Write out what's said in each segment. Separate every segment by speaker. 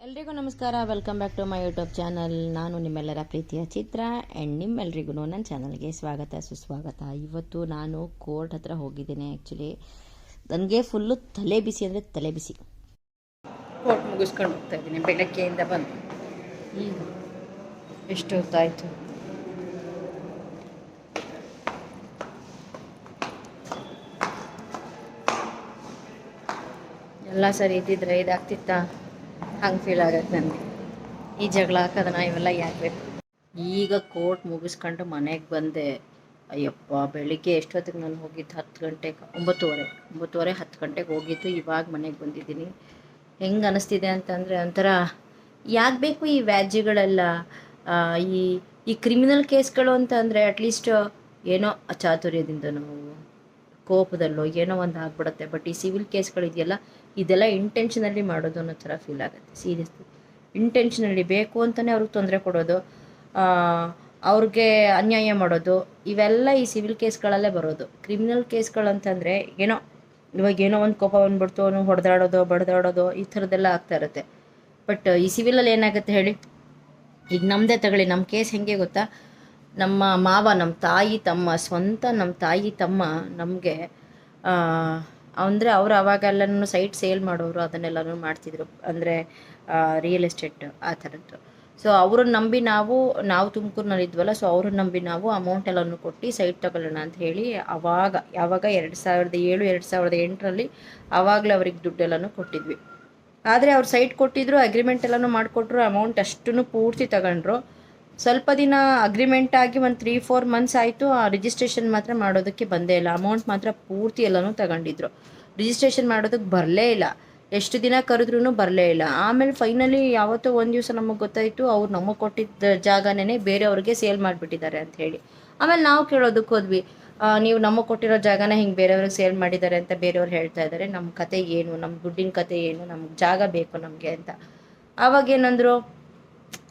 Speaker 1: ಎಲ್ರಿಗೂ ನಮಸ್ಕಾರ. Welcome back to my YouTube channel. ನಾನು ನಿಮ್ಮೆಲ್ಲರ ಪ್ರೀತಿಯ ಚಿತ್ರ ಆ್ಯಂಡ್ ನಿಮ್ಮೆಲ್ರಿಗೂ ನನ್ನ ಚಾನಲ್ಗೆ ಸ್ವಾಗತ ಸುಸ್ವಾಗತ. ಇವತ್ತು ನಾನು ಕೋರ್ಟ್ ಹತ್ರ ಹೋಗಿದ್ದೇನೆ. ಆ್ಯಕ್ಚುಲಿ ನನಗೆ ಫುಲ್ಲು ತಲೆ ಬಿಸಿ ಅಂದರೆ ತಲೆ ಬಿಸಿ.
Speaker 2: ಕೋರ್ಟ್ ಮುಗಿಸ್ಕೊಂಡು ಹೋಗ್ತಾ ಇದ್ದೀನಿ. ಬೆಳಗ್ಗೆಯಿಂದ ಬಂದು ಈಗ ಎಷ್ಟು ಹೊತ್ತಾಯಿತು. ಎಲ್ಲ ಸರಿ ಇದ್ದಿದ್ರೆ ಇದಾಗ್ತಿತ್ತಾ? ಹಂಗೆ ಫೀಲ್ ಆಗತ್ತೆ ನನಗೆ. ಈ ಜಗಳ ಹಾಕೋದನ್ನ ಇವೆಲ್ಲ ಯಾಕೆ ಬೇಕು? ಈಗ ಕೋರ್ಟ್ ಮುಗಿಸ್ಕೊಂಡು ಮನೆಗೆ ಬಂದೆ. ಅಯ್ಯಪ್ಪ, ಬೆಳಿಗ್ಗೆ ಎಷ್ಟೊತ್ತಿಗೆ ನಾನು ಹೋಗಿದ್ದು? 10 ಗಂಟೆಗೆ, 9:30 10 ಗಂಟೆಗೆ ಹೋಗಿದ್ದು. ಇವಾಗ ಮನೆಗೆ ಬಂದಿದ್ದೀನಿ. ಹೆಂಗೆ ಅನ್ನಿಸ್ತಿದೆ ಅಂತಂದರೆ ಒಂಥರ ಯಾಕೆ ಬೇಕು ಈ ವ್ಯಾಜ್ಯಗಳೆಲ್ಲ? ಈ ಈ ಕ್ರಿಮಿನಲ್ ಕೇಸ್ಗಳು ಅಂತ ಅಂದರೆ ಅಟ್ಲೀಸ್ಟ್ ಏನೋ ಅಚಾತುರ್ಯದಿಂದನೋ ಕೋಪದಲ್ಲೋ ಏನೋ ಒಂದು ಆಗ್ಬಿಡುತ್ತೆ. ಬಟ್ ಈ ಸಿವಿಲ್ ಕೇಸ್ಗಳಿದೆಯಲ್ಲ, ಇದೆಲ್ಲ ಇಂಟೆನ್ಷನಲ್ಲಿ ಮಾಡೋದು ಅನ್ನೋ ಥರ ಫೀಲ್ ಆಗುತ್ತೆ. ಸೀರಿಯಸ್ಲಿ ಇಂಟೆನ್ಷನಲ್ಲಿ ಬೇಕು ಅಂತಲೇ ಅವ್ರಿಗೆ ತೊಂದರೆ ಕೊಡೋದು, ಅವ್ರಿಗೆ ಅನ್ಯಾಯ ಮಾಡೋದು, ಇವೆಲ್ಲ ಈ ಸಿವಿಲ್ ಕೇಸ್ಗಳಲ್ಲೇ ಬರೋದು. ಕ್ರಿಮಿನಲ್ ಕೇಸ್ಗಳಂತಂದರೆ ಏನೋ ಇವಾಗ ಏನೋ ಒಂದು ಕೋಪ ಬಂದ್ಬಿಡ್ತು, ಅವನು ಹೊಡೆದಾಡೋದು ಬಡ್ದಾಡೋದು ಈ ಥರದ್ದೆಲ್ಲ ಆಗ್ತಾ ಇರುತ್ತೆ. ಬಟ್ ಈ ಸಿವಿಲಲ್ಲಿ ಏನಾಗುತ್ತೆ ಹೇಳಿ? ಈಗ ನಮ್ಮದೇ ತಗೊಳ್ಳಿ, ನಮ್ಮ ಕೇಸ್ ಹೆಂಗೆ ಗೊತ್ತಾ? ನಮ್ಮ ಮಾವ, ನಮ್ಮ ತಾಯಿ ತಮ್ಮ, ಸ್ವಂತ ನಮ್ಮ ತಾಯಿ ತಮ್ಮ ನಮಗೆ ಅಂದರೆ ಅವರು ಅವಾಗೆಲ್ಲನೂ ಸೈಟ್ ಸೇಲ್ ಮಾಡೋರು, ಅದನ್ನೆಲ್ಲನೂ ಮಾಡ್ತಿದ್ರು. ಅಂದರೆ ರಿಯಲ್ ಎಸ್ಟೇಟ್ ಆ ಥರದ್ದು. ಸೊ ಅವ್ರನ್ನ ನಂಬಿ ನಾವು ತುಮಕೂರಿನಲ್ಲಿದ್ವಲ್ಲ, ಸೊ ಅವ್ರನ್ನ ನಂಬಿ ನಾವು ಅಮೌಂಟ್ ಎಲ್ಲನೂ ಕೊಟ್ಟು ಸೈಟ್ ತಗೊಳ್ಳೋಣ ಅಂತ ಹೇಳಿ ಯಾವಾಗ 2007 2008ರಲ್ಲಿ ಆವಾಗಲೇ ಅವ್ರಿಗೆ ದುಡ್ಡೆಲ್ಲನೂ ಕೊಟ್ಟಿದ್ವಿ. ಆದರೆ ಅವ್ರು ಸೈಟ್ ಕೊಟ್ಟಿದ್ರು, ಅಗ್ರಿಮೆಂಟ್ ಎಲ್ಲನೂ ಮಾಡಿಕೊಟ್ರು, ಅಮೌಂಟ್ ಅಷ್ಟನ್ನು ಪೂರ್ತಿ ತಗೊಂಡ್ರು. ಸ್ವಲ್ಪ ದಿನ ಅಗ್ರಿಮೆಂಟ್ ಆಗಿ ಒಂದು 3-4 ಮಂತ್ಸ್ ಆಯಿತು. ಆ ರಿಜಿಸ್ಟ್ರೇಷನ್ ಮಾತ್ರ ಮಾಡೋದಕ್ಕೆ ಬಂದೇ ಇಲ್ಲ. ಅಮೌಂಟ್ ಮಾತ್ರ ಪೂರ್ತಿ ಎಲ್ಲನೂ ತಗೊಂಡಿದ್ರು. ರಿಜಿಸ್ಟ್ರೇಷನ್ ಮಾಡೋದಕ್ಕೆ ಬರಲೇ ಇಲ್ಲ. ಎಷ್ಟು ದಿನ ಕರೆದ್ರೂ ಬರಲೇ ಇಲ್ಲ. ಆಮೇಲೆ ಫೈನಲಿ ಯಾವತ್ತೋ ಒಂದು ದಿವಸ ನಮಗೆ ಗೊತ್ತಾಯಿತು, ಅವ್ರು ನಮಗೆ ಕೊಟ್ಟಿದ್ದ ಜಾಗನೇ ಬೇರೆಯವ್ರಿಗೆ ಸೇಲ್ ಮಾಡಿಬಿಟ್ಟಿದ್ದಾರೆ ಅಂತ ಹೇಳಿ. ಆಮೇಲೆ ನಾವು ಕೇಳೋದಕ್ಕೆ ಹೋದ್ವಿ, ನೀವು ನಮಗೆ ಕೊಟ್ಟಿರೋ ಜಾಗನ ಹಿಂಗೆ ಬೇರೆಯವ್ರಿಗೆ ಸೇಲ್ ಮಾಡಿದ್ದಾರೆ ಅಂತ ಬೇರೆಯವ್ರು ಹೇಳ್ತಾ ಇದ್ದಾರೆ. ನಮ್ಮ ಕತೆ ಏನು, ನಮ್ಮ ದುಡ್ಡಿನ ಕತೆ ಏನು, ನಮ್ಗೆ ಜಾಗ ಬೇಕು ನಮಗೆ ಅಂತ. ಆವಾಗೇನಂದ್ರು,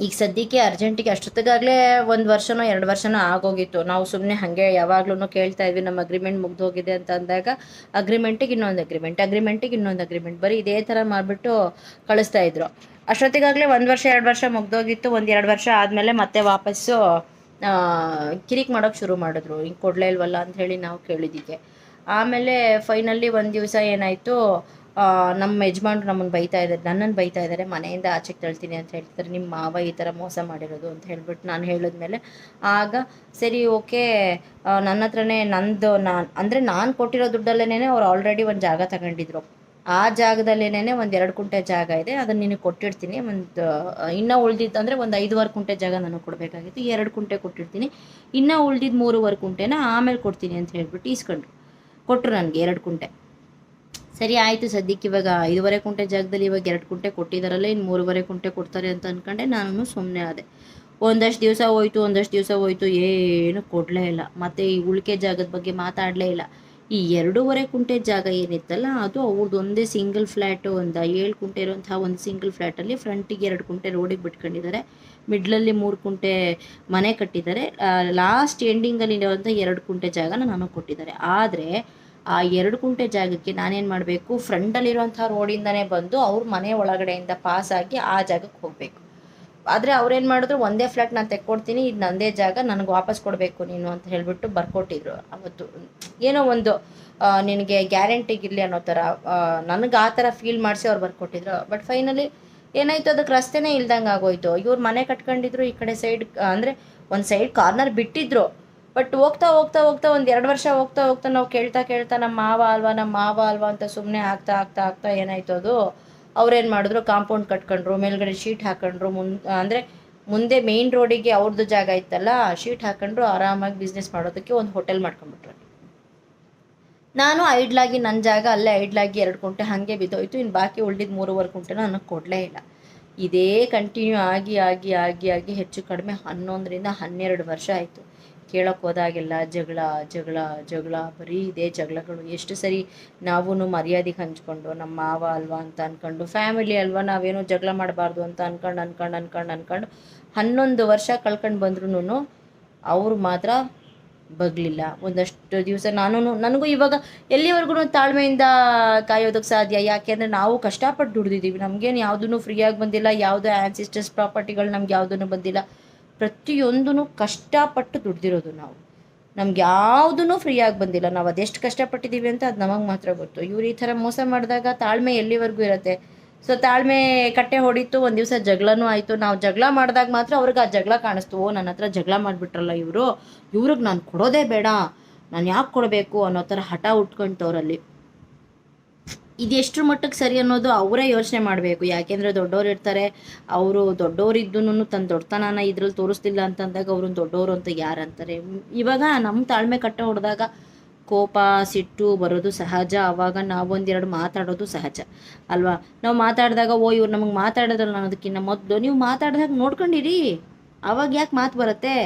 Speaker 2: ಈಗ ಸದ್ಯಕ್ಕೆ ಅರ್ಜೆಂಟಿಗೆ ಅಷ್ಟೊತ್ತಿಗಾಗಲೇ 1 ವರ್ಷನೋ 2 ವರ್ಷನೋ ಆಗೋಗಿತ್ತು. ನಾವು ಸುಮ್ಮನೆ ಹಾಗೆ ಯಾವಾಗ್ಲೂ ಕೇಳ್ತಾ ಇದ್ವಿ, ನಮ್ಮ ಅಗ್ರಿಮೆಂಟ್ ಮುಗ್ದೋಗಿದೆ ಅಂತ ಅಂದಾಗ ಅಗ್ರಿಮೆಂಟಿಗೆ ಇನ್ನೊಂದು ಅಗ್ರಿಮೆಂಟ್ ಬರೀ ಇದೇ ಥರ ಮಾಡಿಬಿಟ್ಟು ಕಳಿಸ್ತಾ ಇದ್ರು. ಅಷ್ಟೊತ್ತಿಗಾಗಲೇ 1 ವರ್ಷ 2 ವರ್ಷ ಮುಗ್ದೋಗಿತ್ತು. 1-2 ವರ್ಷ ಆದಮೇಲೆ ಮತ್ತೆ ವಾಪಸ್ಸು ಕಿರಿಕ್ ಮಾಡೋಕ್ಕೆ ಶುರು ಮಾಡಿದ್ರು, ಹಿಂಗೆ ಕೊಡಲೇ ಇಲ್ವಲ್ಲ ಅಂತ ಹೇಳಿ ನಾವು ಕೇಳಿದ್ದಕ್ಕೆ. ಆಮೇಲೆ ಫೈನಲಿ ಒಂದು ದಿವಸ ಏನಾಯಿತು, ನಮ್ಮ ಯಜಮಾನ್ರು ನನ್ನನ್ನು ಬೈತಾ ಇದ್ದಾರೆ, ಮನೆಯಿಂದ ಆಚೆಗೆ ತಳ್ತೀನಿ ಅಂತ ಹೇಳ್ತಾರೆ. ನಿಮ್ಮ ಮಾವ ಈ ಥರ ಮೋಸ ಮಾಡಿರೋದು ಅಂತ ಹೇಳ್ಬಿಟ್ಟು ನಾನು ಹೇಳಿದ್ಮೇಲೆ ಆಗ ಸರಿ ಓಕೆ, ನನ್ನ ಹತ್ರನೇ ನಾನು ಕೊಟ್ಟಿರೋ ದುಡ್ಡಲ್ಲೇ ಅವ್ರು ಆಲ್ರೆಡಿ ಒಂದು ಜಾಗ ತಗೊಂಡಿದ್ರು. ಆ ಜಾಗದಲ್ಲೇನೇ ಒಂದು 2 ಕುಂಟೆ ಜಾಗ ಇದೆ, ಅದನ್ನು ನಿನಗೆ ಕೊಟ್ಟಿರ್ತೀನಿ. ಇನ್ನೂ ಉಳ್ದಿದ್ದು ಅಂದರೆ ಒಂದು 5 ಕುಂಟೆ ಜಾಗ ನನಗೆ ಕೊಡಬೇಕಾಗಿತ್ತು. 2 ಕುಂಟೆ ಕೊಟ್ಟಿರ್ತೀನಿ, ಇನ್ನೂ ಉಳ್ದಿದ್ದು 3 ಕುಂಟೆನ ಆಮೇಲೆ ಕೊಡ್ತೀನಿ ಅಂತ ಹೇಳ್ಬಿಟ್ಟು ಕೊಟ್ಟರು ನನಗೆ 2 ಕುಂಟೆ. ಸರಿ ಆಯಿತು, ಸದ್ಯಕ್ಕೆ ಇವಾಗ 5 ಕುಂಟೆ ಜಾಗದಲ್ಲಿ ಇವಾಗ 2 ಕುಂಟೆ ಕೊಟ್ಟಿದ್ದಾರಲ್ಲ, ಇನ್ನು 3 ಕುಂಟೆ ಕೊಡ್ತಾರೆ ಅಂತ ಅಂದ್ಕೊಂಡೆ ನಾನು ಸುಮ್ಮನೆ ಆದೆ. ಒಂದಷ್ಟು ದಿವಸ ಹೋಯ್ತು, ಏನು ಕೊಡಲೇ ಇಲ್ಲ. ಮತ್ತು ಈ ಉಳಿಕೆ ಜಾಗದ ಬಗ್ಗೆ ಮಾತಾಡಲೇ ಇಲ್ಲ. ಈ 2 ಕುಂಟೆ ಜಾಗ ಏನಿತ್ತಲ್ಲ, ಅದು ಅವ್ರದ್ದು ಒಂದೇ ಸಿಂಗಲ್ ಫ್ಲ್ಯಾಟು, ಒಂದು 7 ಕುಂಟೆ ಇರುವಂತಹ ಒಂದು ಸಿಂಗಲ್ ಫ್ಲ್ಯಾಟಲ್ಲಿ ಫ್ರಂಟಿಗೆ 2 ಕುಂಟೆ ರೋಡಿಗೆ ಬಿಟ್ಕೊಂಡಿದ್ದಾರೆ, ಮಿಡ್ಲಲ್ಲಿ 3 ಕುಂಟೆ ಮನೆ ಕಟ್ಟಿದ್ದಾರೆ, ಲಾಸ್ಟ್ ಎಂಡಿಂಗಲ್ಲಿ ಇರುವಂಥ 2 ಕುಂಟೆ ಜಾಗನ ನನಗೆ ಕೊಟ್ಟಿದ್ದಾರೆ. ಆದರೆ ಆ 2 ಕುಂಟೆ ಜಾಗಕ್ಕೆ ನಾನೇನು ಮಾಡಬೇಕು, ಫ್ರಂಟಲ್ಲಿರುವಂಥ ರೋಡಿಂದನೇ ಬಂದು ಅವ್ರ ಮನೆ ಒಳಗಡೆಯಿಂದ ಪಾಸಾಗಿ ಆ ಜಾಗಕ್ಕೆ ಹೋಗಬೇಕು. ಆದರೆ ಅವ್ರೇನು ಮಾಡಿದ್ರು, ಒಂದೇ ಫ್ಲ್ಯಾಟ್ ನಾನು ತೆಕ್ಕೊಡ್ತೀನಿ, ಇದು ನನ್ನದೇ ಜಾಗ, ನನಗೆ ವಾಪಸ್ ಕೊಡಬೇಕು ನೀನು ಅಂತ ಹೇಳಿಬಿಟ್ಟು ಬರ್ಕೊಟ್ಟಿದ್ರು. ಅವತ್ತು ಏನೋ ಒಂದು ನಿನಗೆ ಗ್ಯಾರಂಟಿಗಿರಲಿ ಅನ್ನೋ ಥರ ನನಗೆ ಆ ಥರ ಫೀಲ್ ಮಾಡಿಸಿ ಅವ್ರು ಬರ್ಕೊಟ್ಟಿದ್ರು. ಬಟ್ ಫೈನಲಿ ಏನಾಯಿತು, ಅದಕ್ಕೆ ರಸ್ತೆನೇ ಇಲ್ದಂಗೆ ಆಗೋಯ್ತು. ಇವ್ರು ಮನೆ ಕಟ್ಕೊಂಡಿದ್ರು, ಈ ಕಡೆ ಸೈಡ್ ಅಂದರೆ ಒಂದು ಸೈಡ್ ಕಾರ್ನರ್ ಬಿಟ್ಟಿದ್ರು. ಬಟ್ ಹೋಗ್ತಾ ಒಂದು 2 ವರ್ಷ ಹೋಗ್ತಾ ನಾವು ಕೇಳ್ತಾ ನಮ್ಮ ಮಾವ ಅಲ್ವಾ ಅಂತ ಸುಮ್ಮನೆ ಆಗ್ತಾ ಏನಾಯ್ತು, ಅದು ಅವ್ರೇನು ಮಾಡಿದ್ರು, ಕಾಂಪೌಂಡ್ ಕಟ್ಕೊಂಡ್ರು, ಮೇಲ್ಗಡೆ ಶೀಟ್ ಹಾಕೊಂಡ್ರು. ಮುಂದೆ ಮೇಯ್ನ್ ರೋಡಿಗೆ ಅವ್ರದ್ದು ಜಾಗ ಇತ್ತಲ್ಲ, ಶೀಟ್ ಹಾಕೊಂಡ್ರು, ಆರಾಮಾಗಿ ಬಿಸ್ನೆಸ್ ಮಾಡೋದಕ್ಕೆ ಒಂದು ಹೋಟೆಲ್ ಮಾಡ್ಕೊಂಡ್ಬಿಟ್ರು. ನಾನು ಐಡ್ಲಾಗಿ ನನ್ನ ಜಾಗ ಅಲ್ಲೇ ಐಡ್ಲಾಗಿ 2 ಕುಂಟೆ ಹಾಗೆ ಬಿದ್ದೋಯ್ತು. ಇನ್ನು ಬಾಕಿ ಉಳಿದಿದ್ದು 3 ಕುಂಟೆನ ನನಗೆ ಕೊಡಲೇ ಇಲ್ಲ. ಇದೇ ಕಂಟಿನ್ಯೂ ಆಗಿ ಹೆಚ್ಚು ಕಡಿಮೆ 11-12 ವರ್ಷ ಆಯಿತು. ಕೇಳೋಕ್ಕೆ ಹೋದಾಗೆಲ್ಲ ಜಗಳ, ಬರೀ ಇದೇ ಜಗಳಗಳು. ಎಷ್ಟು ಸರಿ ನಾವೂ ಮರ್ಯಾದೆಗೆ ಹಂಚ್ಕೊಂಡು, ನಮ್ಮ ಮಾವ ಅಲ್ವಾ ಅಂತ ಅಂದ್ಕೊಂಡು, ಫ್ಯಾಮಿಲಿ ಅಲ್ವಾ ನಾವೇನೋ ಜಗಳ ಮಾಡಬಾರ್ದು ಅಂತ ಅನ್ಕೊಂಡು 11 ವರ್ಷ ಕಳ್ಕೊಂಡು ಬಂದ್ರೂ ಅವ್ರು ಮಾತ್ರ ಬಗ್ಲಿಲ್ಲ. ಒಂದಷ್ಟು ದಿವಸ ನನಗೂ ಇವಾಗ ಎಲ್ಲಿವರೆಗೂ ತಾಳ್ಮೆಯಿಂದ ಕಾಯೋದಕ್ಕೆ ಸಾಧ್ಯ? ಯಾಕೆಂದರೆ ನಾವು ಕಷ್ಟಪಟ್ಟು ದುಡ್ದಿದ್ದೀವಿ. ನಮಗೇನು ಯಾವುದೂ ಫ್ರೀಯಾಗಿ ಬಂದಿಲ್ಲ. ಯಾವುದೋ ಆ್ಯನ್ಸಿಸ್ಟರ್ಸ್ ಪ್ರಾಪರ್ಟಿಗಳು ನಮ್ಗೆ ಯಾವುದೂ ಬಂದಿಲ್ಲ. ಪ್ರತಿಯೊಂದೂ ಕಷ್ಟಪಟ್ಟು ದುಡ್ದಿರೋದು ನಾವು. ನಮ್ಗೆ ಯಾವುದೂ ಫ್ರೀಯಾಗಿ ಬಂದಿಲ್ಲ. ನಾವು ಅದೆಷ್ಟು ಕಷ್ಟಪಟ್ಟಿದ್ದೀವಿ ಅಂತ ಅದು ನಮಗೆ ಮಾತ್ರ ಗೊತ್ತು. ಇವ್ರು ಈ ಥರ ಮೋಸ ಮಾಡಿದಾಗ ತಾಳ್ಮೆ ಎಲ್ಲಿವರೆಗೂ ಇರುತ್ತೆ? ಸೊ ತಾಳ್ಮೆ ಕಟ್ಟೆ ಹೊಡಿತು. ಒಂದು ದಿವಸ ಜಗಳನೂ ಆಯಿತು. ನಾವು ಜಗಳ ಮಾಡಿದಾಗ ಮಾತ್ರ ಅವ್ರಿಗೆ ಆ ಜಗಳ ಕಾಣಿಸ್ತು. ಓ, ನನ್ನ ಹತ್ರ ಜಗಳ ಮಾಡಿಬಿಟ್ರಲ್ಲ ಇವ್ರಿಗೆ ನಾನು ಕೊಡೋದೇ ಬೇಡ, ನಾನು ಯಾಕೆ ಕೊಡಬೇಕು ಅನ್ನೋ ಥರ ಹಠ ಉಟ್ಕೊಂತವ್ರಲ್ಲಿ. ಇದು ಎಷ್ಟರ ಮಟ್ಟಕ್ಕೆ ಸರಿ ಅನ್ನೋದು ಅವರೇ ಯೋಚನೆ ಮಾಡಬೇಕು. ಯಾಕೆಂದರೆ ದೊಡ್ಡವ್ರು ಇರ್ತಾರೆ. ಅವರು ದೊಡ್ಡವರಿದ್ದೂ ತನ್ನ ದೊಡ್ಡತನನ ಇದ್ರಲ್ಲಿ ತೋರಿಸ್ತಿಲ್ಲ ಅಂತಂದಾಗ ಅವ್ರನ್ನ ದೊಡ್ಡವರು ಅಂತ ಯಾರು ಅಂತಾರೆ? ಇವಾಗ ನಮ್ಮ ತಾಳ್ಮೆ ಕಟ್ಟೆ ಹೊಡೆದಾಗ ಕೋಪ ಸಿಟ್ಟು ಬರೋದು ಸಹಜ. ಆವಾಗ ನಾವೊಂದೆರಡು ಮಾತಾಡೋದು ಸಹಜ ಅಲ್ವಾ? ನಾವು ಮಾತಾಡಿದಾಗ ಓ ಇವ್ರು ನಮಗೆ ಮಾತಾಡೋದ್ರಲ್ಲ ಅನ್ನೋದಕ್ಕಿಂತ ಮೊದಲು ನೀವು ಮಾತಾಡಿದಾಗ ನೋಡ್ಕೊಂಡಿರಿ. ಆವಾಗ ಯಾಕೆ ಮಾತು ಬರುತ್ತೆ?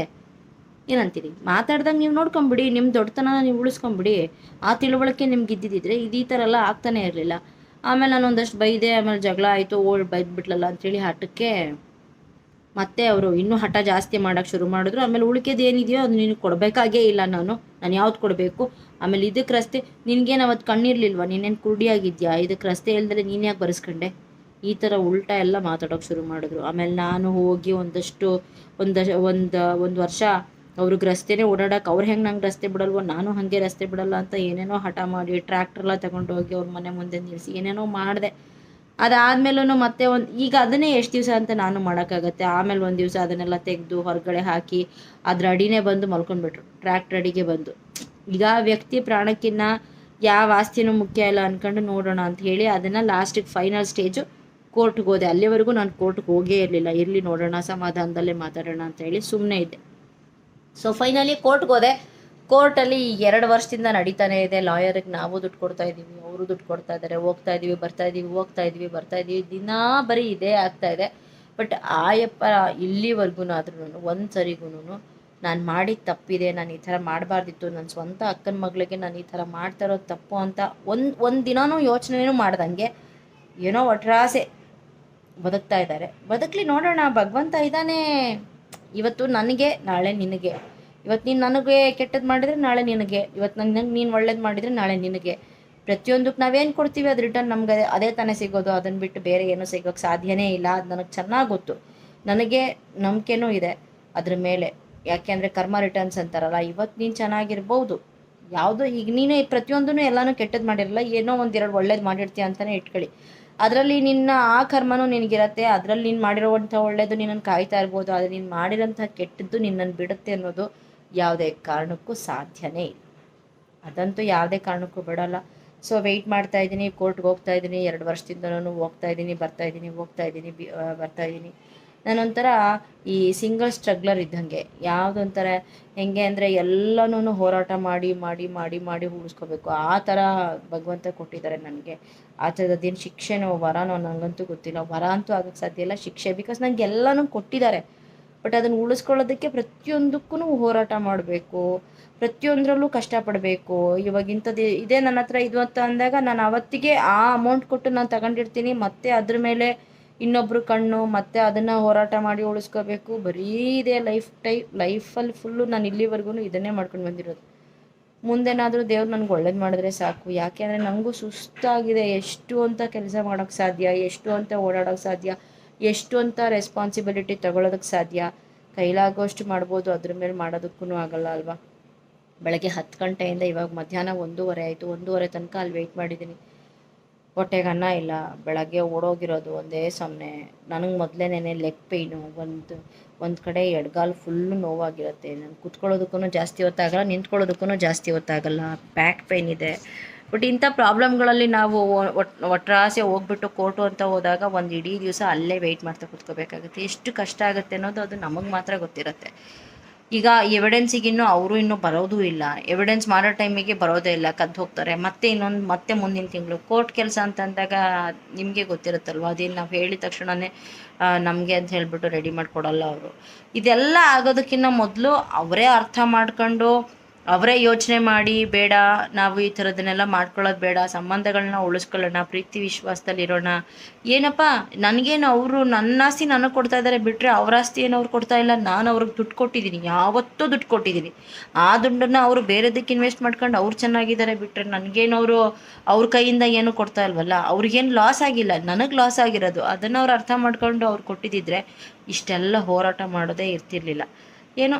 Speaker 2: ಏನಂತೀರಿ? ಮಾತಾಡ್ದಾಗ ನೀವು ನೋಡ್ಕೊಂಬಿಡಿ, ನಿಮ್ಮ ದೊಡ್ಡತನ ನೀವು ಉಳಿಸ್ಕೊಂಬಿಡಿ. ಆ ತಿಳುವಳಿಕೆ ನಿಮ್ಗೆ ಇದ್ದಿದ್ದಿದ್ರೆ ಈ ಥರ ಎಲ್ಲ ಆಗ್ತಾನೆ ಇರಲಿಲ್ಲ. ಆಮೇಲೆ ನಾನು ಒಂದಷ್ಟು ಬೈದೆ, ಆಮೇಲೆ ಜಗಳ ಆಯಿತು, ಬೈದ್ಬಿಟ್ಲಲ್ಲ ಅಂಥೇಳಿ ಹಠಕ್ಕೆ ಮತ್ತೆ ಅವರು ಇನ್ನೂ ಹಠ ಜಾಸ್ತಿ ಮಾಡೋಕ್ಕೆ ಶುರು ಮಾಡಿದ್ರು. ಆಮೇಲೆ ಉಳಿಕೆದು ಏನಿದೆಯೋ ಅದು ನಿನಗೆ ಕೊಡಬೇಕಾಗೇ ಇಲ್ಲ. ನಾನು ಯಾವ್ದು ಕೊಡಬೇಕು? ಆಮೇಲೆ ಇದಕ್ಕೆ ರಸ್ತೆ ನಿನಗೇನು ಅವತ್ತು ಕಣ್ಣಿರ್ಲಿಲ್ವಾ? ನೀನೇನು ಕುರುಡಿಯಾಗಿದ್ಯಾ? ಇದಕ್ಕೆ ರಸ್ತೆ ಇಲ್ದರೆ ನೀನು ಯಾಕೆ ಬರೆಸ್ಕೊಂಡೆ? ಈ ಥರ ಉಲ್ಟಾ ಎಲ್ಲ ಮಾತಾಡೋಕ್ಕೆ ಶುರು ಮಾಡಿದ್ರು. ಆಮೇಲೆ ನಾನು ಹೋಗಿ ಒಂದು ವರ್ಷ ಅವ್ರಿಗೆ ರಸ್ತೆನೇ ಓಡಾಡೋಕೆ ಅವ್ರು ಹೆಂಗೆ ನಂಗೆ ರಸ್ತೆ ಬಿಡಲ್ವೋ ನಾನು ಹಾಗೆ ರಸ್ತೆ ಬಿಡಲ್ಲ ಅಂತ ಏನೇನೋ ಹಠ ಮಾಡಿ ಟ್ರ್ಯಾಕ್ಟ್ರೆಲ್ಲ ತಗೊಂಡು ಹೋಗಿ ಅವ್ರ ಮನೆ ಮುಂದೆ ನಿಲ್ಲಿಸಿ ಏನೇನೋ ಮಾಡಿದೆ. ಅದಾದ್ಮೇಲೂ ಮತ್ತೆ ಈಗ ಅದನ್ನೇ ಎಷ್ಟು ದಿವಸ ಅಂತ ನಾನು ಮಾಡೋಕ್ಕಾಗತ್ತೆ? ಆಮೇಲೆ ಒಂದು ದಿವಸ ಅದನ್ನೆಲ್ಲ ತೆಗೆದು ಹೊರಗಡೆ ಹಾಕಿ ಅದ್ರ ಅಡಿನೇ ಬಂದು ಮಲ್ಕೊಂಡ್ಬಿಟ್ರು, ಟ್ರ್ಯಾಕ್ಟರ್ ಅಡಿಗೆ ಬಂದು. ಈಗ ವ್ಯಕ್ತಿ ಪ್ರಾಣಕ್ಕಿನ್ನ ಯಾವ ಆಸ್ತಿನೂ ಮುಖ್ಯ ಇಲ್ಲ ಅಂದ್ಕೊಂಡು ನೋಡೋಣ ಅಂತ ಹೇಳಿ ಅದನ್ನು ಲಾಸ್ಟಿಗೆ ಫೈನಲ್ ಸ್ಟೇಜು ಕೋರ್ಟ್ಗೆ ಹೋದೆ. ಅಲ್ಲಿವರೆಗೂ ನಾನು ಕೋರ್ಟ್ಗೆ ಹೋಗೇ ಇರಲಿಲ್ಲ. ಇರಲಿ ನೋಡೋಣ, ಸಮಾಧಾನದಲ್ಲೇ ಮಾತಾಡೋಣ ಅಂತ ಹೇಳಿ ಸುಮ್ಮನೆ ಇದ್ದೆ. ಸೊ ಫೈನಲಿ ಕೋರ್ಟ್ಗೆ ಹೋದೆ. ಕೋರ್ಟಲ್ಲಿ 2 ವರ್ಷದಿಂದ ನಡೀತಾನೆ ಇದೆ. ಲಾಯರಿಗೆ ನಾವು ದುಡ್ಡು ಕೊಡ್ತಾ ಇದ್ದೀವಿ, ಅವರು ದುಡ್ಡು ಕೊಡ್ತಾ ಇದ್ದಾರೆ. ಹೋಗ್ತಾ ಇದ್ದೀವಿ ಬರ್ತಾ ಇದ್ದೀವಿ ದಿನಾ ಬರೀ ಇದೇ ಆಗ್ತಾ ಇದೆ. ಬಟ್ ಆಯಪ್ಪ ಇಲ್ಲಿವರೆಗೂ ಆದ್ರೂ ಒಂದು ಸರಿಗೂ ನಾನು ಮಾಡಿದ ತಪ್ಪಿದೆ, ನಾನು ಈ ಥರ ಮಾಡಬಾರ್ದಿತ್ತು, ನನ್ನ ಸ್ವಂತ ಅಕ್ಕನ ಮಗಳಿಗೆ ನಾನು ಈ ಥರ ಮಾಡ್ತಾ ಇರೋದು ತಪ್ಪು ಅಂತ ಒಂದು ದಿನಾನೂ ಯೋಚನೆನೂ ಮಾಡ್ದಂಗೆ ಏನೋ ಒಟ್ರಾಸೆ ಬದುಕ್ತಾ ಇದ್ದಾರೆ. ಬದುಕಲಿ, ನೋಡೋಣ. ಭಗವಂತ ಇದ್ದಾನೆ. ಇವತ್ತು ನನಗೆ, ನಾಳೆ ನಿನಗೆ. ಇವತ್ತು ನೀನು ನನಗೆ ಕೆಟ್ಟದ್ದು ಮಾಡಿದರೆ ನಾಳೆ ನಿನಗೆ. ಇವತ್ತು ನಂಗೆ ನೀನು ಒಳ್ಳೇದು ಮಾಡಿದರೆ ನಾಳೆ ನಿನಗೆ. ಪ್ರತಿಯೊಂದಕ್ಕೆ ನಾವೇನು ಕೊಡ್ತೀವಿ ಅದು ರಿಟರ್ನ್ ನಮ್ಗೆ ಅದೇ ತಾನೇ ಸಿಗೋದು. ಅದನ್ನು ಬಿಟ್ಟು ಬೇರೆ ಏನೂ ಸಿಗೋಕ್ಕೆ ಸಾಧ್ಯನೇ ಇಲ್ಲ. ಅದು ನನಗೆ ಚೆನ್ನಾಗಿ ಗೊತ್ತು. ನನಗೆ ನಂಬಿಕೆನೂ ಇದೆ ಅದ್ರ ಮೇಲೆ. ಯಾಕೆಂದರೆ ಕರ್ಮ ರಿಟರ್ನ್ಸ್ ಅಂತಾರಲ್ಲ. ಇವತ್ತು ನೀನು ಚೆನ್ನಾಗಿರ್ಬೋದು, ಯಾವುದೋ ಈಗ ನೀನು ಪ್ರತಿಯೊಂದೂ ಎಲ್ಲನೂ ಕೆಟ್ಟದ್ದು ಮಾಡಿರಲ್ಲ, ಏನೋ ಒಂದೆರಡು ಒಳ್ಳೇದು ಮಾಡಿರ್ತೀಯ ಅಂತಲೇ ಇಟ್ಕೊಳ್ಳಿ. ಅದರಲ್ಲಿ ನಿನ್ನ ಆ ಕರ್ಮನೂ ನಿನಗಿರತ್ತೆ. ಅದರಲ್ಲಿ ನೀನು ಮಾಡಿರೋವಂಥ ಒಳ್ಳೇದು ನಿನ್ನನ್ನು ಕಾಯ್ತಾ ಇರ್ಬೋದು. ಆದರೆ ನೀನು ಮಾಡಿರೋಂಥ ಕೆಟ್ಟದ್ದು ನಿನ್ನನ್ನು ಬಿಡುತ್ತೆ ಅನ್ನೋದು ಯಾವುದೇ ಕಾರಣಕ್ಕೂ ಸಾಧ್ಯನೇ ಇಲ್ಲ. ಅದಂತೂ ಯಾವುದೇ ಕಾರಣಕ್ಕೂ ಬಿಡೋಲ್ಲ. ಸೊ ವೆಯ್ಟ್ ಮಾಡ್ತಾ ಇದ್ದೀನಿ. ಕೋರ್ಟ್ಗೆ ಹೋಗ್ತಾ ಇದ್ದೀನಿ. 2 ವರ್ಷದಿಂದನೂ ಹೋಗ್ತಾ ಇದ್ದೀನಿ, ಬರ್ತಾ ಇದ್ದೀನಿ. ನಾನೊಂಥರ ಈ ಸಿಂಗಲ್ ಸ್ಟ್ರಗ್ಲರ್ ಇದ್ದಂಗೆ. ಯಾವುದೊಂಥರ ಹೆಂಗೆ ಅಂದರೆ ಎಲ್ಲನೂ ಹೋರಾಟ ಮಾಡಿ ಉಳಿಸ್ಕೋಬೇಕು. ಆ ಥರ ಭಗವಂತ ಕೊಟ್ಟಿದ್ದಾರೆ ನನಗೆ. ಆ ಥರದ್ದೇನು ಶಿಕ್ಷೆನೋ ವರನೋ ನನಗಂತೂ ಗೊತ್ತಿಲ್ಲ. ವರ ಅಂತೂ ಆಗೋಕ್ಕೆ ಸಾಧ್ಯ ಇಲ್ಲ, ಶಿಕ್ಷೆ. ಬಿಕಾಸ್ ನನಗೆ ಎಲ್ಲನೂ ಕೊಟ್ಟಿದ್ದಾರೆ. ಬಟ್ ಅದನ್ನು ಉಳಿಸ್ಕೊಳ್ಳೋದಕ್ಕೆ ಪ್ರತಿಯೊಂದಕ್ಕೂ ಹೋರಾಟ ಮಾಡಬೇಕು, ಪ್ರತಿಯೊಂದರಲ್ಲೂ ಕಷ್ಟಪಡಬೇಕು. ಇವಾಗ ಇಂಥದ್ದು ಇದೇ ನನ್ನ ಹತ್ರ ಇದು ಅಂತ ಅಂದಾಗ ನಾನು ಅವತ್ತಿಗೆ ಆ ಅಮೌಂಟ್ ಕೊಟ್ಟು ನಾನು ತಗೊಂಡಿರ್ತೀನಿ. ಮತ್ತೆ ಅದ್ರ ಮೇಲೆ ಇನ್ನೊಬ್ರು ಕಣ್ಣು, ಮತ್ತೆ ಅದನ್ನು ಹೋರಾಟ ಮಾಡಿ ಉಳಿಸ್ಕೋಬೇಕು. ಬರೀ ಇದೇ ಲೈಫಲ್ಲಿ ಫುಲ್ಲು ನಾನು ಇಲ್ಲಿವರೆಗೂ ಇದನ್ನೇ ಮಾಡ್ಕೊಂಡು ಬಂದಿರೋದು. ಮುಂದೇನಾದರೂ ದೇವ್ರು ನನಗೆ ಒಳ್ಳೇದು ಮಾಡಿದ್ರೆ ಸಾಕು. ಯಾಕೆ ಅಂದರೆ ನನಗೂ ಸುಸ್ತಾಗಿದೆ. ಎಷ್ಟು ಅಂತ ಕೆಲಸ ಮಾಡೋಕ್ಕೆ ಸಾಧ್ಯ, ಎಷ್ಟು ಅಂತ ಓಡಾಡೋಕ್ಕೆ ಸಾಧ್ಯ, ಎಷ್ಟು ಅಂತ ರೆಸ್ಪಾನ್ಸಿಬಿಲಿಟಿ ತಗೊಳ್ಳೋದಕ್ಕೆ ಸಾಧ್ಯ. ಕೈಲಾಗೋಷ್ಟು ಮಾಡ್ಬೋದು, ಅದ್ರ ಮೇಲೆ ಮಾಡೋದಕ್ಕೂ ಆಗಲ್ಲ ಅಲ್ವಾ? ಬೆಳಗ್ಗೆ 10 ಗಂಟೆಯಿಂದ ಇವಾಗ ಮಧ್ಯಾಹ್ನ 1:30 ಆಯಿತು. 1:30 ತನಕ ಅಲ್ಲಿ ವೆಯ್ಟ್ ಮಾಡಿದ್ದೀನಿ. ಹೊಟ್ಟೆಗೆ ಅನ್ನ ಇಲ್ಲ. ಬೆಳಗ್ಗೆ ಓಡೋಗಿರೋದು ಒಂದೇ ಸಮನೆ. ನನಗೆ ಮೊದಲೇನೆ ಲೆಗ್ ಪೇಯ್ನು, ಒಂದು ಕಡೆ ಎಡಗಾಲು ಫುಲ್ಲು ನೋವಾಗಿರುತ್ತೆ. ನಾನು ಕುತ್ಕೊಳ್ಳೋದಕ್ಕೂ ಜಾಸ್ತಿ ಹೊತ್ತಾಗಲ್ಲ, ನಿಂತ್ಕೊಳ್ಳೋದಕ್ಕೂ ಜಾಸ್ತಿ ಹೊತ್ತಾಗಲ್ಲ. ಬ್ಯಾಕ್ ಪೇಯ್ನ್ ಇದೆ. ಬಟ್ ಇಂಥ ಪ್ರಾಬ್ಲಮ್ಗಳಲ್ಲಿ ನಾವು ಒಟ್ರಾಸೆ ಹೋಗ್ಬಿಟ್ಟು ಕೋರ್ಟು ಅಂತ ಹೋದಾಗ ಒಂದು ಇಡೀ ದಿವಸ ಅಲ್ಲೇ ವೆಯ್ಟ್ ಮಾಡ್ತಾ ಕೂತ್ಕೋಬೇಕಾಗುತ್ತೆ. ಎಷ್ಟು ಕಷ್ಟ ಆಗುತ್ತೆ ಅನ್ನೋದು ಅದು ನಮಗೆ ಮಾತ್ರ ಗೊತ್ತಿರುತ್ತೆ. ಈಗ ಎವಿಡೆನ್ಸಿಗಿನ್ನೂ ಅವರು ಇನ್ನೂ ಬರೋದೂ ಇಲ್ಲ. ಎವಿಡೆನ್ಸ್ ಮಾಡೋ ಟೈಮಿಗೆ ಬರೋದೇ ಇಲ್ಲ, ಕದ್ದು ಹೋಗ್ತಾರೆ. ಮತ್ತೆ ಮುಂದಿನ ತಿಂಗಳು ಕೋರ್ಟ್ ಕೆಲಸ ಅಂತಂದಾಗ ನಿಮಗೆ ಗೊತ್ತಿರುತ್ತಲ್ವ, ಅದೇನು ನಾವು ಹೇಳಿದ ತಕ್ಷಣವೇ ನಮಗೆ ಅಂತ ಹೇಳಿಬಿಟ್ಟು ರೆಡಿ ಮಾಡಿಕೊಡಲ್ಲ ಅವರು. ಇದೆಲ್ಲ ಆಗೋದಕ್ಕಿಂತ ಮೊದಲು ಅವರೇ ಅರ್ಥ ಮಾಡ್ಕೊಂಡು ಅವರೇ ಯೋಚನೆ ಮಾಡಿ ಬೇಡ ನಾವು ಈ ಥರದನ್ನೆಲ್ಲ ಮಾಡ್ಕೊಳ್ಳೋದು ಬೇಡ, ಸಂಬಂಧಗಳನ್ನ ಉಳಿಸ್ಕೊಳ್ಳೋಣ, ಪ್ರೀತಿ ವಿಶ್ವಾಸದಲ್ಲಿ ಇರೋಣ. ಏನಪ್ಪ ನನಗೇನು ಅವರು ನನ್ನ ಆಸ್ತಿ ನನಗೆ ಕೊಡ್ತಾ ಇದ್ದಾರೆ ಬಿಟ್ಟರೆ ಅವ್ರ ಆಸ್ತಿ ಏನು ಅವ್ರು ಕೊಡ್ತಾ ಇಲ್ಲ. ನಾನು ಅವ್ರಿಗೆ ದುಡ್ಡು ಕೊಟ್ಟಿದ್ದೀನಿ, ಯಾವತ್ತೂ ದುಡ್ಡು ಕೊಟ್ಟಿದ್ದೀನಿ. ಆ ದುಡ್ಡನ್ನು ಅವರು ಬೇರೆದಕ್ಕೆ ಇನ್ವೆಸ್ಟ್ ಮಾಡ್ಕೊಂಡು ಅವ್ರು ಚೆನ್ನಾಗಿದ್ದಾರೆ ಬಿಟ್ಟರೆ ನನಗೇನು ಅವರು ಅವ್ರ ಕೈಯಿಂದ ಏನು ಕೊಡ್ತಾ ಇಲ್ವಲ್ಲ. ಅವ್ರಿಗೇನು ಲಾಸ್ ಆಗಿಲ್ಲ, ನನಗೆ ಲಾಸ್ ಆಗಿರೋದು. ಅದನ್ನು ಅವ್ರು ಅರ್ಥ ಮಾಡ್ಕೊಂಡು ಅವ್ರು ಕೊಟ್ಟಿದ್ದಿದ್ರೆ ಇಷ್ಟೆಲ್ಲ ಹೋರಾಟ ಮಾಡೋದೇ ಇರ್ತಿರ್ಲಿಲ್ಲ. ಏನೋ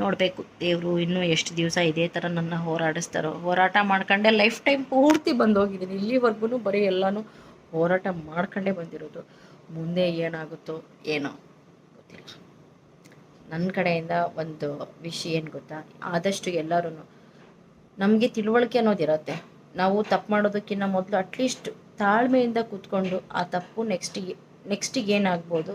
Speaker 2: ನೋಡಬೇಕು, ದೇವರು ಇನ್ನೂ ಎಷ್ಟು ದಿವಸ ಇದೇ ಥರ ನನ್ನ ಹೋರಾಡಿಸ್ತಾರೋ. ಹೋರಾಟ ಮಾಡ್ಕೊಂಡೆ ಲೈಫ್ ಟೈಮ್ ಪೂರ್ತಿ ಬಂದೋಗಿದ್ದೀನಿ. ಇಲ್ಲಿವರೆಗೂ ಬರೀ ಎಲ್ಲನೂ ಹೋರಾಟ ಮಾಡ್ಕೊಂಡೇ ಬಂದಿರೋದು. ಮುಂದೆ ಏನಾಗುತ್ತೋ ಏನೋ ಗೊತ್ತಿಲ್ಲ. ನನ್ನ ಕಡೆಯಿಂದ ಒಂದು ವಿಷಯ ಏನು ಗೊತ್ತಾ, ಆದಷ್ಟು ಎಲ್ಲರೂ ನಮಗೆ ತಿಳುವಳಿಕೆ ಅನ್ನೋದಿರುತ್ತೆ. ನಾವು ತಪ್ಪು ಮಾಡೋದಕ್ಕಿಂತ ಮೊದಲು ಅಟ್ಲೀಸ್ಟ್ ತಾಳ್ಮೆಯಿಂದ ಕೂತ್ಕೊಂಡು ಆ ತಪ್ಪು ನೆಕ್ಸ್ಟಿಗೆ ಏನಾಗ್ಬೋದು.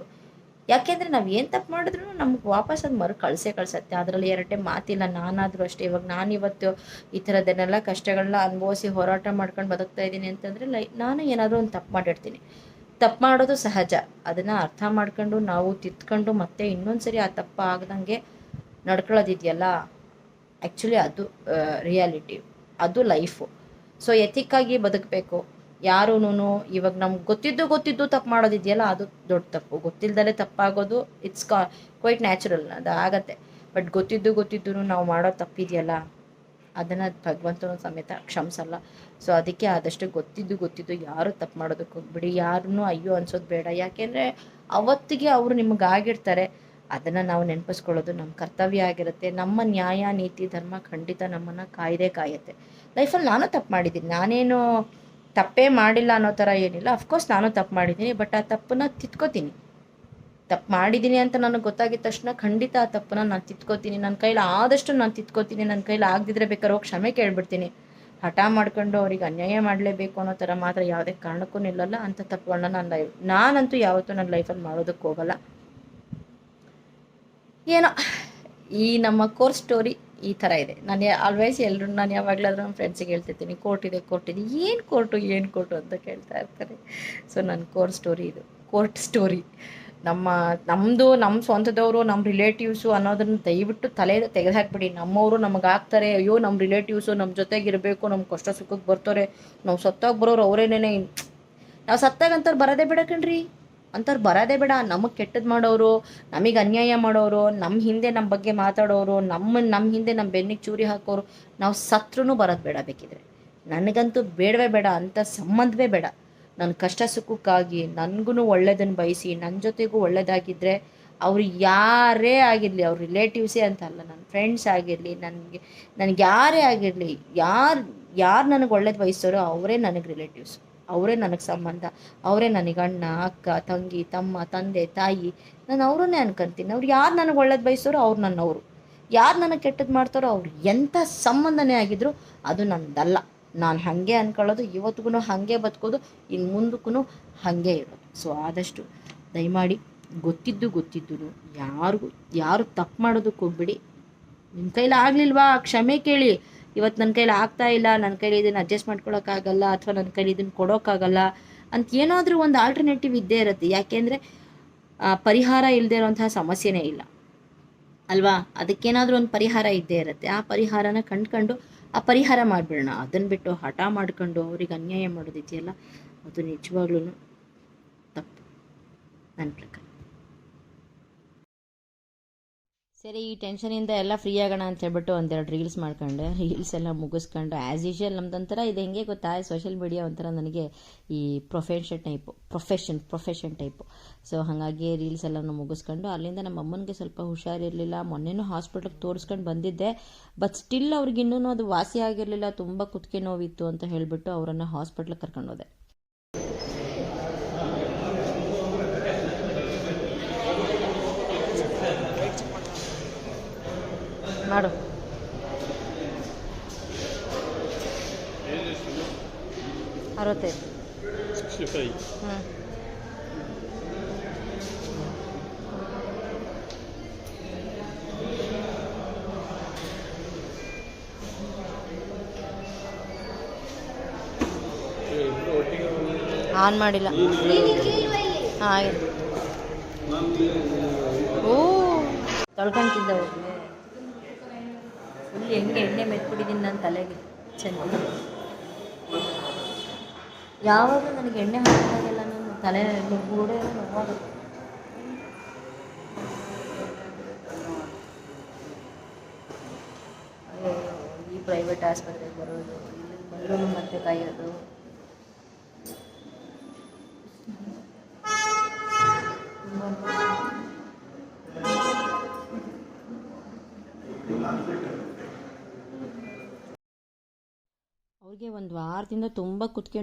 Speaker 2: ಯಾಕೆಂದರೆ ನಾವು ಏನು ತಪ್ಪು ಮಾಡಿದ್ರೂ ನಮ್ಗೆ ವಾಪಸ್ ಅದು ಕಳಿಸತ್ತೆ. ಅದರಲ್ಲಿ ಎರಡೇ ಮಾತಿಲ್ಲ. ನಾನಾದರೂ ಅಷ್ಟೇ, ಇವಾಗ ನಾನಿವತ್ತು ಈ ಥರದನ್ನೆಲ್ಲ ಕಷ್ಟಗಳನ್ನ ಅನುಭವಿಸಿ ಹೋರಾಟ ಮಾಡ್ಕೊಂಡು ಬದುಕ್ತಾ ಇದ್ದೀನಿ ಅಂತಂದರೆ ನಾನು ಏನಾದರೂ ಒಂದು ತಪ್ಪು ಮಾಡಿರ್ತೀನಿ. ತಪ್ಪು ಮಾಡೋದು ಸಹಜ. ಅದನ್ನು ಅರ್ಥ ಮಾಡ್ಕೊಂಡು ನಾವು ತಿದ್ಕೊಂಡು ಮತ್ತೆ ಇನ್ನೊಂದು ಸರಿ ಆ ತಪ್ಪು ಆಗ್ದಂಗೆ ನಡ್ಕೊಳ್ಳೋದಿದೆಯಲ್ಲ, ಆ್ಯಕ್ಚುಲಿ ಅದು ರಿಯಾಲಿಟಿ, ಅದು ಲೈಫು. ಸೊ ಎಥಿಕ್ಕಾಗಿ ಬದುಕಬೇಕು. ಯಾರೂ ಇವಾಗ ನಮ್ಗೆ ಗೊತ್ತಿದ್ದು ತಪ್ಪು ಮಾಡೋದಿದೆಯಲ್ಲ, ಅದು ದೊಡ್ಡ ತಪ್ಪು. ಗೊತ್ತಿಲ್ಲದಲೇ ತಪ್ಪಾಗೋದು ಇಟ್ಸ್ ಕ್ವೈಟ್ ನ್ಯಾಚುರಲ್, ಅದು ಆಗತ್ತೆ. ಬಟ್ ಗೊತ್ತಿದ್ದು ನಾವು ಮಾಡೋ ತಪ್ಪಿದೆಯಲ್ಲ, ಅದನ್ನು ಭಗವಂತನ ಸಮೇತ ಕ್ಷಮಿಸಲ್ಲ. ಸೊ ಅದಕ್ಕೆ ಆದಷ್ಟು ಗೊತ್ತಿದ್ದು ಯಾರು ತಪ್ಪು ಮಾಡೋದಕ್ಕೆ ಹೋಗ್ಬಿಡಿ. ಯಾರನ್ನೂ ಅಯ್ಯೋ ಅನ್ಸೋದು ಬೇಡ. ಯಾಕೆಂದರೆ ಅವತ್ತಿಗೆ ಅವರು ನಿಮಗಾಗಿರ್ತಾರೆ. ಅದನ್ನು ನಾವು ನೆನಪಿಸ್ಕೊಳ್ಳೋದು ನಮ್ಮ ಕರ್ತವ್ಯ ಆಗಿರುತ್ತೆ. ನಮ್ಮ ನ್ಯಾಯ ನೀತಿ ಧರ್ಮ ಖಂಡಿತ ನಮ್ಮನ್ನು ಕಾಯುತ್ತೆ. ಲೈಫಲ್ಲಿ ನಾನು ತಪ್ಪು ಮಾಡಿದ್ದೀನಿ, ನಾನೇನು ತಪ್ಪೇ ಮಾಡಿಲ್ಲ ಅನ್ನೋ ಥರ ಏನಿಲ್ಲ. ಅಫ್ಕೋರ್ಸ್ ನಾನು ತಪ್ಪು ಮಾಡಿದ್ದೀನಿ, ಬಟ್ ಆ ತಪ್ಪನ್ನ ತಿದ್ಕೋತೀನಿ. ತಪ್ಪು ಮಾಡಿದ್ದೀನಿ ಅಂತ ನನಗೆ ಗೊತ್ತಾಗಿದ್ದ ತಕ್ಷಣ ಖಂಡಿತ ಆ ತಪ್ಪನ್ನ ನಾನು ತಿದ್ಕೋತೀನಿ. ನನ್ನ ಕೈಲಿ ಆದಷ್ಟು ನಾನು ತಿದ್ಕೋತೀನಿ. ನನ್ನ ಕೈಲಿ ಆಗದಿದ್ರೆ ಬೇಕಾದ್ರೆ ಹೋಗಿ ಕ್ಷಮೆ ಕೇಳ್ಬಿಡ್ತೀನಿ. ಹಠ ಮಾಡ್ಕೊಂಡು ಅವ್ರಿಗೆ ಅನ್ಯಾಯ ಮಾಡಲೇಬೇಕು ಅನ್ನೋ ಥರ ಮಾತ್ರ ಯಾವುದೇ ಕಾರಣಕ್ಕೂ ನಿಲ್ಲಲ್ಲ. ಅಂಥ ತಪ್ಪುಗಳನ್ನ ನಾನಂತೂ ಯಾವತ್ತೂ ನನ್ನ ಲೈಫಲ್ಲಿ ಮಾಡೋದಕ್ಕೆ ಹೋಗಲ್ಲ. ಏನೋ ಈ ನಮ್ಮ ಕೋರ್ ಸ್ಟೋರಿ ಈ ಥರ ಇದೆ. ನಾನು ಆಲ್ವೇಸ್ ನಾನು ಯಾವಾಗಲಾದ್ರೂ ನಮ್ಮ ಫ್ರೆಂಡ್ಸಿಗೆ ಹೇಳ್ತಿರ್ತೀನಿ, ಕೋರ್ಟ್ ಇದೆ ಏನು ಕೋರ್ಟು ಅಂತ ಕೇಳ್ತಾ ಇರ್ತಾರೆ. ಸೊ ನನ್ನ ಕೋರ್ ಸ್ಟೋರಿ ಇದು, ಕೋರ್ಟ್ ಸ್ಟೋರಿ. ನಮ್ಮದು ನಮ್ಮ ಸ್ವಂತದವರು, ನಮ್ಮ ರಿಲೇಟಿವ್ಸು ಅನ್ನೋದನ್ನು ದಯವಿಟ್ಟು ತಲೆ ತೆಗೆದುಹಾಕ್ಬಿಡಿ. ನಮ್ಮವರು ನಮಗೆ ಆಗ್ತಾರೆ, ಅಯ್ಯೋ ನಮ್ಮ ರಿಲೇಟಿವ್ಸು ನಮ್ಮ ಜೊತೆಗಿರಬೇಕು, ನಮ್ಮ ಕಷ್ಟ ಸುಖಕ್ಕೆ ಬರ್ತಾರೆ, ನಾವು ಸತ್ತಾಗ ಬರೋರು ಅವರೇನೇ. ನಾವು ಸತ್ತಾಗಂತವ್ರು ಬರೋದೇ ಬೇಡ ಕಣ್ರಿ, ಅಂಥವ್ರು ಬರೋದೇ ಬೇಡ. ನಮಗೆ ಕೆಟ್ಟದ್ದು ಮಾಡೋರು, ನಮಗೆ ಅನ್ಯಾಯ ಮಾಡೋರು, ನಮ್ಮ ಹಿಂದೆ ನಮ್ಮ ಬಗ್ಗೆ ಮಾತಾಡೋರು, ನಮ್ಮ ಹಿಂದೆ ನಮ್ಮ ಬೆನ್ನಿಗೆ ಚೂರಿ ಹಾಕೋರು, ನಾವು ಸತ್ರೂ ಬರೋದು ಬೇಡ. ಬೇಕಿದ್ರೆ ನನಗಂತೂ ಬೇಡವೇ ಬೇಡ, ಅಂಥ ಸಂಬಂಧವೇ ಬೇಡ. ನನ್ನ ಕಷ್ಟ ಸುಖಕ್ಕಾಗಿ ನನಗೂ ಒಳ್ಳೇದನ್ನು ಬಯಸಿ ನನ್ನ ಜೊತೆಗೂ ಒಳ್ಳೇದಾಗಿದ್ದರೆ ಅವ್ರು ಯಾರೇ ಆಗಿರಲಿ, ಅವ್ರ ರಿಲೇಟಿವ್ಸೇ ಅಂತ ಅಲ್ಲ, ನನ್ನ ಫ್ರೆಂಡ್ಸ್ ಆಗಿರಲಿ, ನನಗೆ ಯಾರೇ ಆಗಿರಲಿ, ಯಾರು ನನಗೆ ಒಳ್ಳೇದು ಬಯಸೋರೋ ಅವರೇ ನನಗೆ ರಿಲೇಟಿವ್ಸು, ಅವರೇ ನನಗೆ ಸಂಬಂಧ, ಅವರೇ ನನಗೆ ಅಣ್ಣ ಅಕ್ಕ ತಂಗಿ ತಮ್ಮ ತಂದೆ ತಾಯಿ. ನಾನು ಅವರನ್ನೇ ಅನ್ಕೊಂತೀನಿ. ಅವ್ರು ಯಾರು ನನಗೆ ಒಳ್ಳೇದು ಬಯಸೋರೋ ಅವ್ರು ನನ್ನವರು, ಯಾರು ನನಗೆ ಕೆಟ್ಟದ್ದು ಮಾಡ್ತಾರೋ ಅವ್ರು ಎಂಥ ಸಂಬಂಧನೇ ಆಗಿದ್ರು ಅದು ನನ್ನದಲ್ಲ. ನಾನು ಹಾಗೆ ಅಂದ್ಕೊಳ್ಳೋದು, ಇವತ್ತಿಗೂ ಹಾಗೆ ಬದುಕೋದು, ಇನ್ನು ಮುಂದಕ್ಕೂ ಹಾಗೆ ಇರೋದು. ಸೊ ಆದಷ್ಟು ದಯಮಾಡಿ ಗೊತ್ತಿದ್ದು ಯಾರು ತಪ್ಪು ಮಾಡೋದಕ್ಕೆ ಹೋಗ್ಬಿಡಿ. ನಿಮ್ಮ ಕೈಲಿ ಆಗಲಿಲ್ವಾ ಕ್ಷಮೆ ಕೇಳಿ. ಇವತ್ತು ನನ್ನ ಕೈಲಿ ಆಗ್ತಾ ಇಲ್ಲ, ನನ್ನ ಕೈಲಿ ಇದನ್ನು ಅಡ್ಜಸ್ಟ್ ಮಾಡ್ಕೊಳಕ್ಕಾಗಲ್ಲ, ಅಥವಾ ನನ್ನ ಕೈಲಿ ಇದನ್ನು ಕೊಡೋಕ್ಕಾಗಲ್ಲ ಅಂತ ಏನಾದರೂ ಒಂದು ಆಲ್ಟರ್ನೇಟಿವ್ ಇದ್ದೇ ಇರುತ್ತೆ. ಯಾಕೆಂದರೆ ಪರಿಹಾರ ಇಲ್ಲದೆ ಇರೋಂತಹ ಸಮಸ್ಯೆನೇ ಇಲ್ಲ ಅಲ್ವಾ. ಅದಕ್ಕೇನಾದರೂ ಒಂದು ಪರಿಹಾರ ಇದ್ದೇ ಇರುತ್ತೆ. ಆ ಪರಿಹಾರನ ಕಂಡ್ಕೊಂಡು ಆ ಪರಿಹಾರ ಮಾಡಿಬಿಡೋಣ. ಅದನ್ನು ಬಿಟ್ಟು ಹಠ ಮಾಡ್ಕೊಂಡು ಅವ್ರಿಗೆ ಅನ್ಯಾಯ ಮಾಡೋದಿದೆಯಲ್ಲ, ಅದು ನಿಜವಾಗ್ಲೂ ತಪ್ಪು ನನ್ನ ಪ್ರಕಾರ.
Speaker 1: ಸರಿ, ಈ ಟೆನ್ಷನಿಂದ ಎಲ್ಲ ಫ್ರೀ ಆಗೋಣ ಅಂತ ಹೇಳ್ಬಿಟ್ಟು ಒಂದೆರಡು ರೀಲ್ಸ್ ಮಾಡ್ಕೊಂಡೆ. ರೀಲ್ಸ್ ಎಲ್ಲ ಮುಗಿಸ್ಕೊಂಡು ಆ್ಯಸ್ ಯೂಶುವಲ್ ನಮ್ದೊಂಥರ ಇದು ಹೆಂಗೆ ಗೊತ್ತಾ, ಸೋಷಿಯಲ್ ಮೀಡಿಯಾ ಒಂಥರ ನನಗೆ ಈ ಪ್ರೊಫೆಷನ್ ಟೈಪು. ಸೊ ಹಾಗಾಗಿ ರೀಲ್ಸ್ ಎಲ್ಲನೂ ಮುಗಿಸ್ಕೊಂಡು ಅಲ್ಲಿಂದ ನಮ್ಮ ಅಮ್ಮನಿಗೆ ಸ್ವಲ್ಪ ಹುಷಾರಿರಲಿಲ್ಲ. ಮೊನ್ನೆನೂ ಹಾಸ್ಪಿಟ್ಲಿಗೆ ತೋರಿಸ್ಕೊಂಡು ಬಂದಿದ್ದೆ. ಬಟ್ ಸ್ಟಿಲ್ ಅವ್ರಿಗಿನ್ನೂ ಅದು ವಾಸಿ ಆಗಿರಲಿಲ್ಲ, ತುಂಬ ಕುತ್ತಿಗೆ ನೋವಿತ್ತು ಅಂತ ಹೇಳಿಬಿಟ್ಟು ಅವರನ್ನು ಹಾಸ್ಪಿಟ್ಲಿಗೆ ಕರ್ಕೊಂಡೋದೆ. ಮಾಡು. ಅರವತ್ತೈದು. ಆನ್ ಮಾಡಿಲ್ಲ. ಹಾಂ, ಓ ತೊಳ್ಕೊಂತಿದ್ದ ಹೋಗಿ ಫುಲ್
Speaker 2: ಹೆಂಗೆ ಎಣ್ಣೆ ಮೆತ್ಬಿಟ್ಟಿದ್ದೀನಿ ನಾನು ತಲೆಗೆ ಚೆನ್ನಾಗಿ. ಯಾವಾಗ ನನಗೆ ಎಣ್ಣೆ ಹಾಕಿದಾಗೆಲ್ಲ ನಾನು ತಲೆ ಗೋಡೆ ನೋವಾಗುತ್ತೆ. ಅಯ್ಯೋ, ಈ ಪ್ರೈವೇಟ್ ಆಸ್ಪತ್ರೆಗೆ ಬರೋದು, ಇಲ್ಲಿಗೆ ಬಂದರೂ ಮತ್ತೆ ಕಾಯೋದು.
Speaker 1: ಅವ್ರಿಗೆ ಒಂದು ವಾರದಿಂದ ತುಂಬ ಕುತ್ತಿಗೆ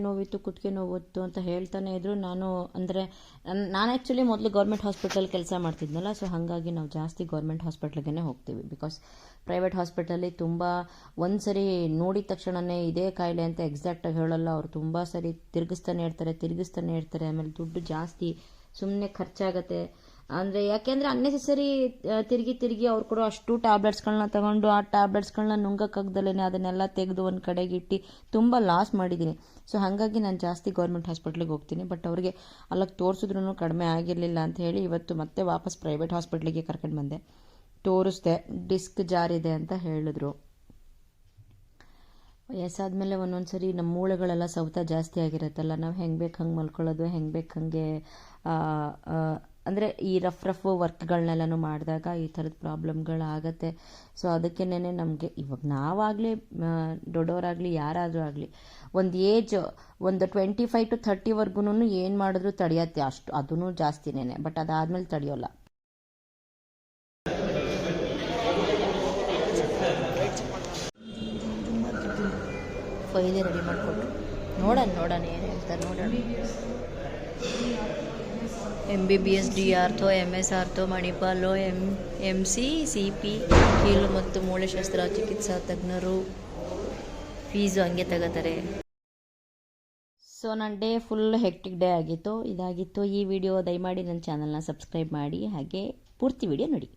Speaker 1: ನೋವಿತ್ತು ಅಂತ ಹೇಳ್ತಾನೆ ಇದ್ರು. ನಾನು ಅಂದರೆ ನಾನು ಆ್ಯಕ್ಚುಲಿ ಮೊದಲು ಗೌರ್ಮೆಂಟ್ ಹಾಸ್ಪಿಟಲ್ ಕೆಲಸ ಮಾಡ್ತಿದ್ನಲ್ಲ, ಸೊ ಹಾಗಾಗಿ ನಾವು ಜಾಸ್ತಿ ಗೌರ್ಮೆಂಟ್ ಹಾಸ್ಪಿಟ್ಲಿಗೆ ಹೋಗ್ತೀವಿ. ಬಿಕಾಸ್ ಪ್ರೈವೇಟ್ ಹಾಸ್ಪಿಟಲಲ್ಲಿ ತುಂಬ ಒಂದು ಸರಿ ನೋಡಿದ ತಕ್ಷಣವೇ ಇದೇ ಕಾಯಿಲೆ ಅಂತ ಎಕ್ಸಾಕ್ಟಾಗಿ ಹೇಳಲ್ಲ. ಅವರು ತುಂಬ ಸರಿ ತಿರುಗಿಸ್ತಾನೆ ಇರ್ತಾರೆ. ಆಮೇಲೆ ದುಡ್ಡು ಜಾಸ್ತಿ ಸುಮ್ಮನೆ ಖರ್ಚಾಗತ್ತೆ. ಅಂದರೆ ಯಾಕೆಂದರೆ ಅನ್ನೆಸೆಸರಿ ತಿರುಗಿ ಅವ್ರು ಕೊಡೋ ಅಷ್ಟು ಟ್ಯಾಬ್ಲೆಟ್ಸ್ಗಳನ್ನ ತಗೊಂಡು ಆ ಟ್ಯಾಬ್ಲೆಟ್ಸ್ಗಳನ್ನ ನುಂಗಕ್ಕಾಗ್ದಲೇ ಅದನ್ನೆಲ್ಲ ತೆಗೆದು ಒಂದು ಕಡೆಗೆ ಇಟ್ಟು ತುಂಬ ಲಾಸ್ ಮಾಡಿದ್ದೀನಿ. ಸೊ ಹಾಗಾಗಿ ನಾನು ಜಾಸ್ತಿ ಗೌರ್ಮೆಂಟ್ ಹಾಸ್ಪಿಟ್ಲಿಗೆ ಹೋಗ್ತೀನಿ. ಬಟ್ ಅವ್ರಿಗೆ ಅಲ್ಲಿಗೆ ತೋರಿಸಿದ್ರೂ ಕಡಿಮೆ ಆಗಿರಲಿಲ್ಲ ಅಂತ ಹೇಳಿ ಇವತ್ತು ಮತ್ತೆ ವಾಪಸ್ ಪ್ರೈವೇಟ್ ಹಾಸ್ಪಿಟ್ಲಿಗೆ ಕರ್ಕೊಂಡು ಬಂದೆ. ತೋರಿಸ್ದೆ, ಡಿಸ್ಕ್ ಜಾರಿದೆ ಅಂತ ಹೇಳಿದ್ರು. ವಯಸ್ಸಾದ್ಮೇಲೆ ಒಂದೊಂದು ಸರಿ ನಮ್ಮ ಮೂಳೆಗಳೆಲ್ಲ ಸೌತ ಜಾಸ್ತಿ ಆಗಿರುತ್ತಲ್ಲ, ನಾವು ಹೆಂಗೆ ಬೇಕು ಹಂಗೆ ಮಲ್ಕೊಳ್ಳೋದು, ಹೆಂಗೆ ಬೇಕು ಹಾಗೆ ಅಂದರೆ ಈ ರಫ್ ವರ್ಕ್ಗಳನ್ನೆಲ್ಲನೂ ಮಾಡಿದಾಗ ಈ ಥರದ ಪ್ರಾಬ್ಲಮ್ಗಳಾಗತ್ತೆ. ಸೊ ಅದಕ್ಕೇನೆ ನಮಗೆ ಇವಾಗ ನಾವಾಗಲಿ ದೊಡ್ಡವರಾಗಲಿ ಯಾರಾದರೂ ಆಗಲಿ ಒಂದು ಏಜ್ ಒಂದು 25 to 30 ಏನು ಮಾಡಿದ್ರು ತಡೆಯತ್ತೆ, ಅಷ್ಟು ಅದೂ ಜಾಸ್ತಿನೇ. ಬಟ್ ಅದಾದಮೇಲೆ ತಡೆಯೋಲ್ಲ.
Speaker 2: ಫೈಲೇ ರೆಡಿ ಮಾಡಿಕೊಟ್ರು. ನೋಡೋಣ ಏನು ಹೇಳ್ತಾರೆ ನೋಡೋಣ. MBBS, D ortho, MS ortho, Manipal, MC, CP, ಕೀಲು ಮತ್ತು ಮೂಳೆಶಾಸ್ತ್ರ ಚಿಕಿತ್ಸಾ ತಜ್ಞರು. ಫೀಸು ಹಂಗೆ ತಗೋತಾರೆ.
Speaker 1: ಸೊ ನನ್ನ ಡೇ ಫುಲ್ ಹೆಕ್ಟಿಕ್ ಡೇ ಆಗಿತ್ತು. ಇದಾಗಿತ್ತು ಈ ವಿಡಿಯೋ. ದಯಮಾಡಿ ನನ್ನ ಚಾನಲ್ನ ಸಬ್ಸ್ಕ್ರೈಬ್ ಮಾಡಿ, ಹಾಗೆ ಪೂರ್ತಿ ವಿಡಿಯೋ ನೋಡಿ.